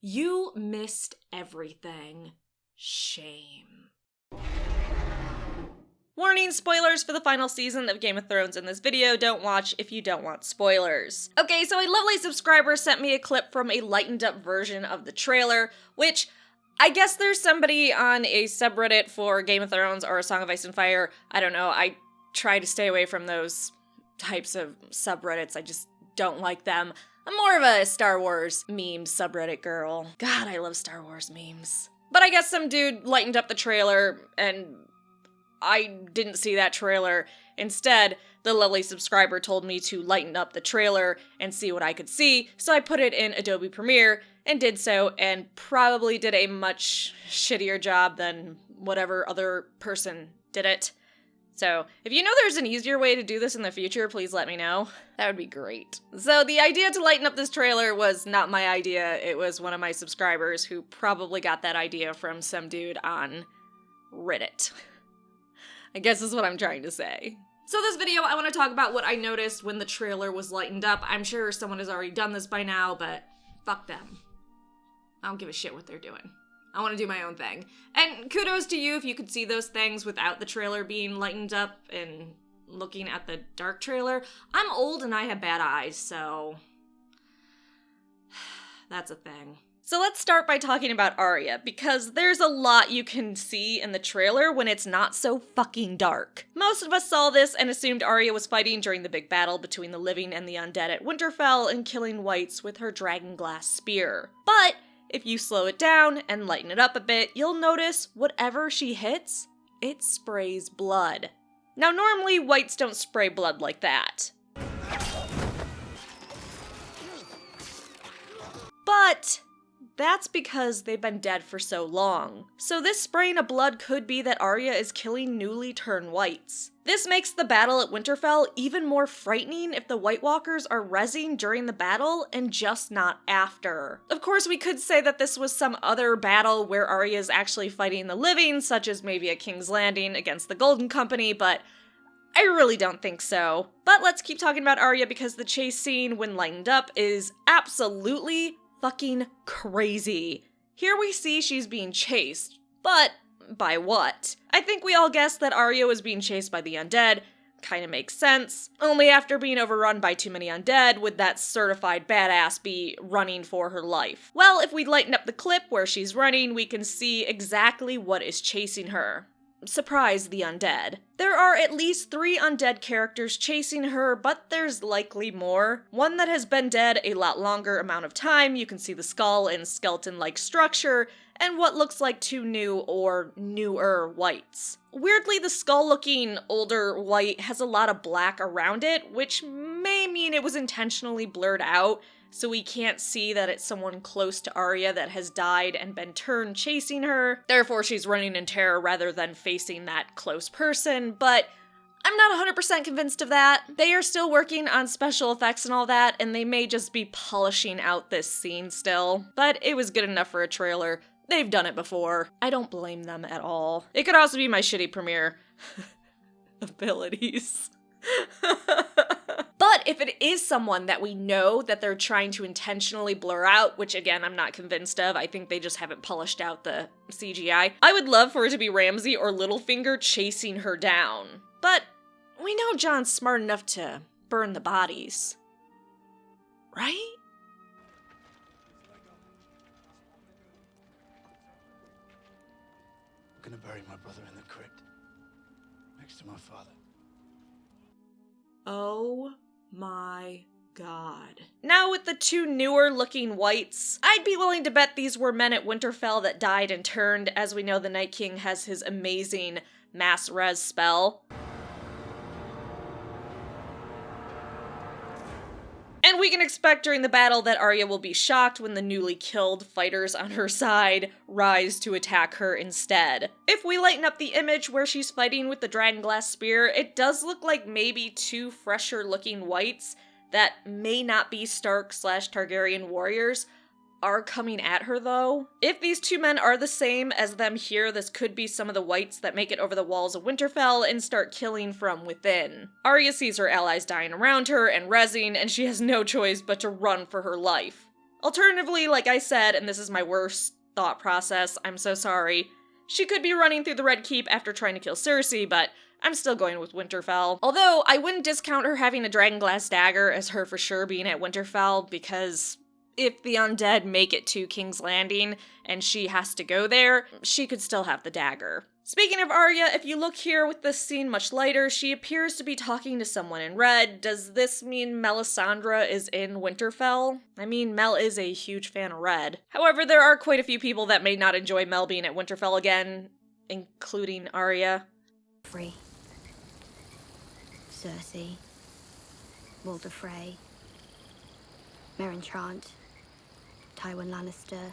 You missed everything. Shame. Warning, spoilers for the final season of Game of Thrones in this video. Don't watch if you don't want spoilers. Okay, so a lovely subscriber sent me a clip from a lightened up version of the trailer, which I guess there's somebody on a subreddit for Game of Thrones or A Song of Ice and Fire. I don't know. I try to stay away from those types of subreddits. I just don't like them. I'm more of a Star Wars meme subreddit girl. God, I love Star Wars memes. But I guess some dude lightened up the trailer, and I didn't see that trailer. Instead, the lovely subscriber told me to lighten up the trailer and see what I could see, so I put it in Adobe Premiere and did so, and probably did a much shittier job than whatever other person did it. So, if you know there's an easier way to do this in the future, please let me know. That would be great. So, the idea to lighten up this trailer was not my idea. It was one of my subscribers who probably got that idea from some dude on Reddit. I guess is what I'm trying to say. So this video, I want to talk about what I noticed when the trailer was lightened up. I'm sure someone has already done this by now, but fuck them. I don't give a shit what they're doing. I want to do my own thing. And kudos to you if you could see those things without the trailer being lightened up and looking at the dark trailer. I'm old and I have bad eyes, so that's a thing. So let's start by talking about Arya, because there's a lot you can see in the trailer when it's not so fucking dark. Most of us saw this and assumed Arya was fighting during the big battle between the living and the undead at Winterfell and killing whites with her dragonglass spear. But if you slow it down and lighten it up a bit, you'll notice whatever she hits, it sprays blood. Now normally whites don't spray blood like that. But that's because they've been dead for so long. So this spraying of blood could be that Arya is killing newly turned whites. This makes the battle at Winterfell even more frightening if the White Walkers are rezzing during the battle and just not after. Of course, we could say that this was some other battle where Arya is actually fighting the living, such as maybe a King's Landing against the Golden Company, but I really don't think so. But let's keep talking about Arya because the chase scene, when lightened up, is absolutely fucking crazy. Here we see she's being chased, but by what? I think we all guessed that Arya was being chased by the undead. Kinda makes sense. Only after being overrun by too many undead would that certified badass be running for her life. Well, if we lighten up the clip where she's running, we can see exactly what is chasing her. Surprise the undead. There are at least 3 undead characters chasing her, but there's likely more. One that has been dead a lot longer amount of time, you can see the skull and skeleton-like structure, and what looks like 2 new or newer whites. Weirdly, the skull-looking older white has a lot of black around it, which may mean it was intentionally blurred out, so we can't see that it's someone close to Arya that has died and been turned chasing her. Therefore, she's running in terror rather than facing that close person, but I'm not 100% convinced of that. They are still working on special effects and all that, and they may just be polishing out this scene still, but it was good enough for a trailer. They've done it before. I don't blame them at all. It could also be my shitty Premiere abilities. But if it is someone that we know that they're trying to intentionally blur out, which again, I'm not convinced of, I think they just haven't polished out the CGI, I would love for it to be Ramsay or Littlefinger chasing her down. But we know Jon's smart enough to burn the bodies. Right? I'm gonna bury my brother in the crypt, next to my father. Oh my god. Now with the 2 newer looking whites, I'd be willing to bet these were men at Winterfell that died and turned. As we know, the Night King has his amazing mass res spell. And we can expect during the battle that Arya will be shocked when the newly killed fighters on her side rise to attack her instead. If we lighten up the image where she's fighting with the dragonglass spear, it does look like maybe 2 fresher looking whites that may not be Stark/Targaryen warriors are coming at her though. If these 2 men are the same as them here, this could be some of the whites that make it over the walls of Winterfell and start killing from within. Arya sees her allies dying around her and rezzing, and she has no choice but to run for her life. Alternatively, like I said, and this is my worst thought process, I'm so sorry, she could be running through the Red Keep after trying to kill Cersei, but I'm still going with Winterfell. Although, I wouldn't discount her having a dragonglass dagger as her for sure being at Winterfell, because if the undead make it to King's Landing and she has to go there, she could still have the dagger. Speaking of Arya, if you look here with this scene much later, she appears to be talking to someone in red. Does this mean Melisandre is in Winterfell? I mean, Mel is a huge fan of red. However, there are quite a few people that may not enjoy Mel being at Winterfell again, including Arya. Free. Cersei. Walder Frey. Meryn Trant. Tywin Lannister.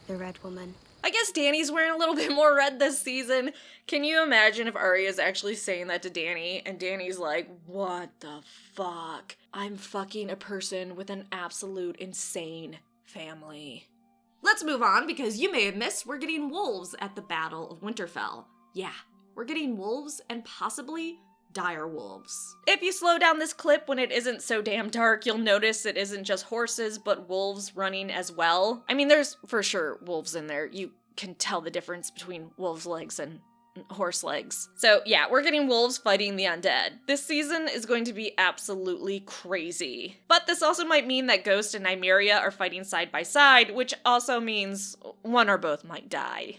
The Red Woman. I guess Dany's wearing a little bit more red this season. Can you imagine if Arya's actually saying that to Dany, and Dany's like, what the fuck? I'm fucking a person with an absolute insane family. Let's move on, because you may have missed, we're getting wolves at the Battle of Winterfell. Yeah, we're getting wolves and possibly dire wolves. If you slow down this clip when it isn't so damn dark, you'll notice it isn't just horses, but wolves running as well. I mean, there's for sure wolves in there. You can tell the difference between wolves' legs and horse legs. So yeah, we're getting wolves fighting the undead. This season is going to be absolutely crazy. But this also might mean that Ghost and Nymeria are fighting side by side, which also means one or both might die.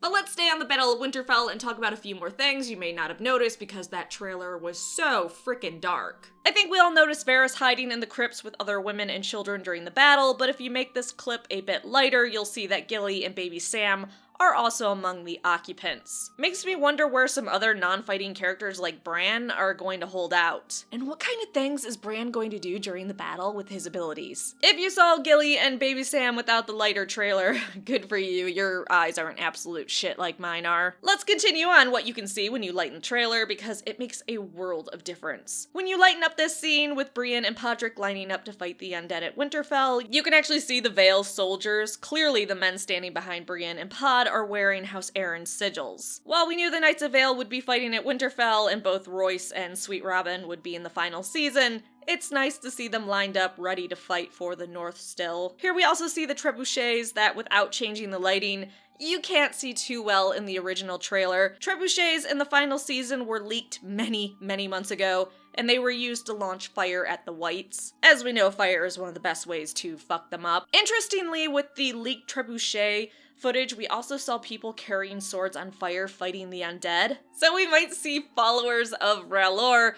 But let's stay on the Battle of Winterfell and talk about a few more things you may not have noticed because that trailer was so freaking dark. I think we all noticed Varys hiding in the crypts with other women and children during the battle, but if you make this clip a bit lighter, you'll see that Gilly and baby Sam are also among the occupants. Makes me wonder where some other non-fighting characters like Bran are going to hold out. And what kind of things is Bran going to do during the battle with his abilities? If you saw Gilly and baby Sam without the lighter trailer, good for you, your eyes aren't absolute shit like mine are. Let's continue on what you can see when you lighten the trailer because it makes a world of difference. When you lighten up this scene with Brienne and Podrick lining up to fight the undead at Winterfell, you can actually see the Vale soldiers. Clearly the men standing behind Brienne and Pod are wearing House Aaron's sigils. While we knew the Knights of Vale would be fighting at Winterfell and both Royce and Sweet Robin would be in the final season, it's nice to see them lined up ready to fight for the North still. Here we also see the trebuchets that, without changing the lighting, you can't see too well in the original trailer. Trebuchets in the final season were leaked many, many months ago, and they were used to launch fire at the Whites. As we know, fire is one of the best ways to fuck them up. Interestingly, with the leaked trebuchet footage, we also saw people carrying swords on fire fighting the undead. So we might see followers of R'hllor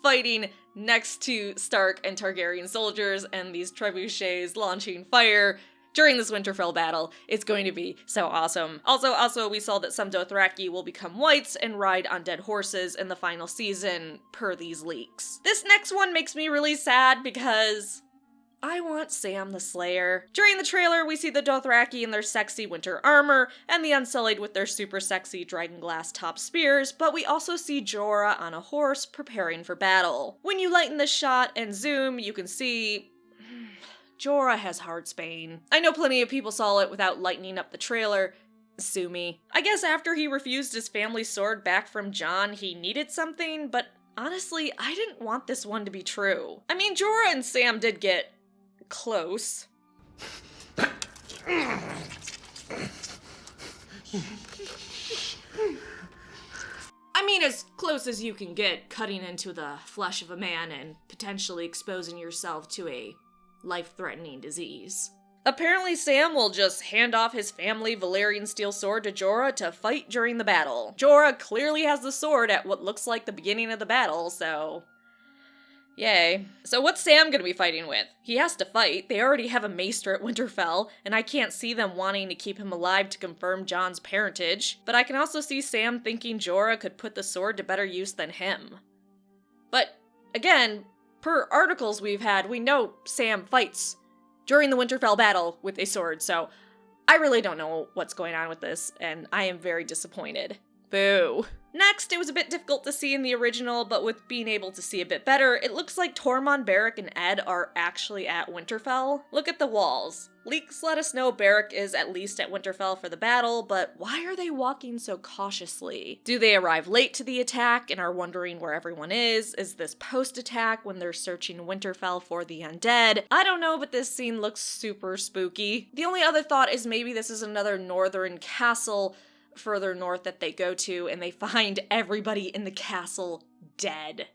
fighting next to Stark and Targaryen soldiers and these trebuchets launching fire during this Winterfell battle. It's going to be so awesome. Also, we saw that some Dothraki will become whites and ride on dead horses in the final season, per these leaks. This next one makes me really sad because I want Sam the Slayer. During the trailer, we see the Dothraki in their sexy winter armor, and the Unsullied with their super sexy dragonglass top spears, but we also see Jorah on a horse preparing for battle. When you lighten the shot and zoom, you can see Jorah has Heartsbane. I know plenty of people saw it without lightening up the trailer. Sue me. I guess after he refused his family sword back from Jon, he needed something, but honestly, I didn't want this one to be true. I mean, Jorah and Sam did get close. I mean, as close as you can get cutting into the flesh of a man and potentially exposing yourself to a life-threatening disease. Apparently Sam will just hand off his family Valyrian steel sword to Jorah to fight during the battle. Jorah clearly has the sword at what looks like the beginning of the battle, so yay. So what's Sam gonna be fighting with? He has to fight. They already have a maester at Winterfell, and I can't see them wanting to keep him alive to confirm Jon's parentage. But I can also see Sam thinking Jorah could put the sword to better use than him. But again, per articles we've had, we know Sam fights during the Winterfell battle with a sword, so I really don't know what's going on with this, and I am very disappointed. Boo. Next, it was a bit difficult to see in the original, but with being able to see a bit better, it looks like Tormund, Beric, and Ed are actually at Winterfell. Look at the walls. Leaks let us know Beric is at least at Winterfell for the battle, but why are they walking so cautiously? Do they arrive late to the attack and are wondering where everyone is? Is this post-attack when they're searching Winterfell for the undead? I don't know, but this scene looks super spooky. The only other thought is maybe this is another northern castle further north that they go to, and they find everybody in the castle dead.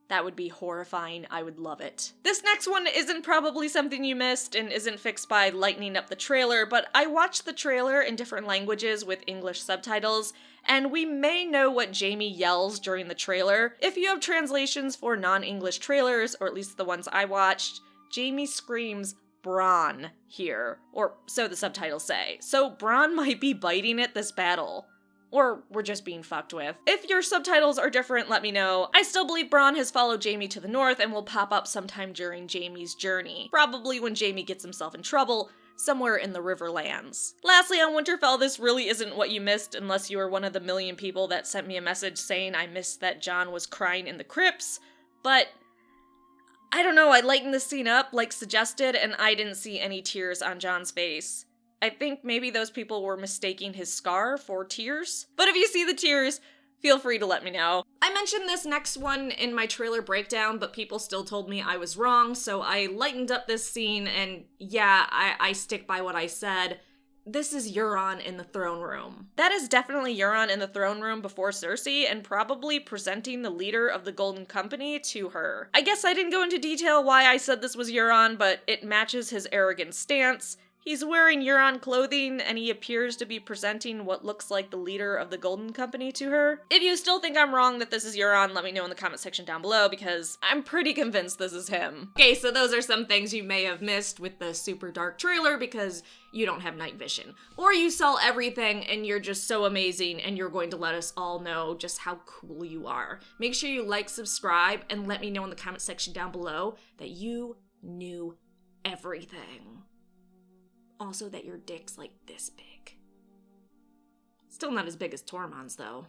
That would be horrifying. I would love it. This next one isn't probably something you missed and isn't fixed by lightening up the trailer, but I watched the trailer in different languages with English subtitles, and we may know what Jaime yells during the trailer. If you have translations for non-English trailers, or at least the ones I watched, Jaime screams Bronn here, or so the subtitles say. So Bronn might be biting at this battle. Or we're just being fucked with. If your subtitles are different, let me know. I still believe Bronn has followed Jaime to the north and will pop up sometime during Jaime's journey. Probably when Jaime gets himself in trouble, somewhere in the Riverlands. Lastly, on Winterfell, this really isn't what you missed unless you were one of the million people that sent me a message saying I missed that Jon was crying in the crypts, but I don't know, I lightened the scene up like suggested and I didn't see any tears on Jon's face. I think maybe those people were mistaking his scar for tears. But if you see the tears, feel free to let me know. I mentioned this next one in my trailer breakdown, but people still told me I was wrong, so I lightened up this scene, and yeah, I stick by what I said. This is Euron in the throne room. That is definitely Euron in the throne room before Cersei, and probably presenting the leader of the Golden Company to her. I guess I didn't go into detail why I said this was Euron, but it matches his arrogant stance. He's wearing Euron clothing, and he appears to be presenting what looks like the leader of the Golden Company to her. If you still think I'm wrong that this is Euron, let me know in the comment section down below, because I'm pretty convinced this is him. Okay, so those are some things you may have missed with the super dark trailer because you don't have night vision. Or you saw everything and you're just so amazing and you're going to let us all know just how cool you are. Make sure you like, subscribe, and let me know in the comment section down below that you knew everything. Also that your dick's like this big. Still not as big as Tormund's though.